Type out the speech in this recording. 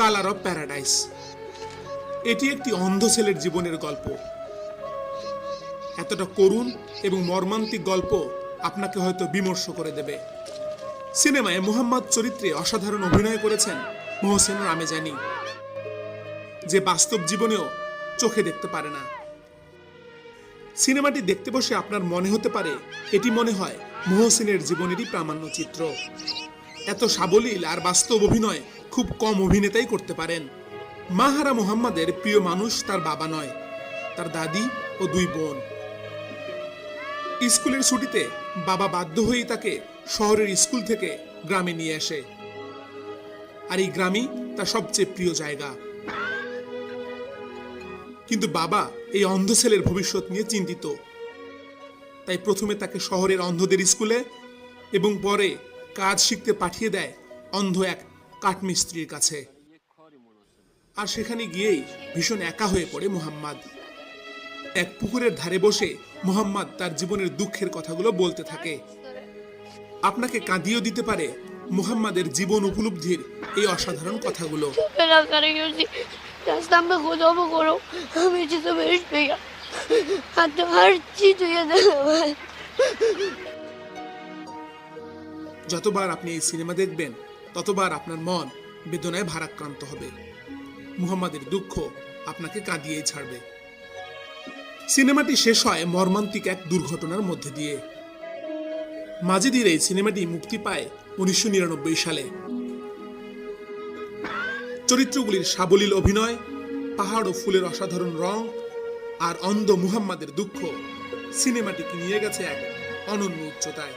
Colour of paradise. এটি একটি অন্ধ ছেলের জীবনের গল্প। এতটা করুণ এবং মর্মান্তিক গল্প আপনাকে হয়তো বিমর্ষ করে দেবে। সিনেমায় মুহাম্মদ চরিত্রে অসাধারণ অভিনয় করেছেন মোহসেন রামেজানি, যে বাস্তব জীবনেও চোখে দেখতে পারে না। সিনেমাটি দেখতে বসে আপনার মনে হতে পারে এটি মনে হয় মোহসেনের জীবনেরই প্রামাণ্য চিত্র। এত সাবলীল আর বাস্তব অভিনয় খুব কম অভিনেতাই করতে পারেন। মাহারা মুহাম্মাদের প্রিয় মানুষ তার বাবা নয়, তার দাদি ও 2 বোন। স্কুলের ছুটিতে বাবা বাধ্য হয়েই তাকে শহরের স্কুল থেকে গ্রামে নিয়ে আসে, আর এই গ্রামই তার সবচেয়ে প্রিয় জায়গা। কিন্তু বাবা এই অন্ধ ছেলের ভবিষ্যৎ নিয়ে চিন্তিত, তাই প্রথমে তাকে শহরের অন্ধদের স্কুলে এবং পরে কাজ শিখতে পাঠিয়ে দেয় অন্ধ এক কাঠমিস্ত্রির কাছে। আর সেখানে গিয়েই ভীষণ একা হয়ে পড়ে মুহাম্মদ। এক পুকুরের ধারে বসে মুহাম্মদ তার জীবনের দুঃখের কথাগুলো বলতে থাকে। আপনাকে কাঁদিয়েও দিতে পারে মুহাম্মাদের জীবন উপলব্ধির এই অসাধারণ কথাগুলো। যতবার আপনি এই সিনেমা দেখবেন ততবার আপনার মন বেদনায় ভারাক্রান্ত হবে। মুহাম্মাদের দুঃখ আপনাকে কাঁদিয়েই ছাড়বে। সিনেমাটি শেষ হয় মর্মান্তিক এক দুর্ঘটনার মধ্যে দিয়ে। মাজিদির এই সিনেমাটি মুক্তি পায় 1999 সালে। চরিত্রগুলির সাবলীল অভিনয়, পাহাড় ও ফুলের অসাধারণ রং আর অন্ধ মুহাম্মাদের দুঃখ সিনেমাটিকে নিয়ে গেছে এক অনন্য উচ্চতায়।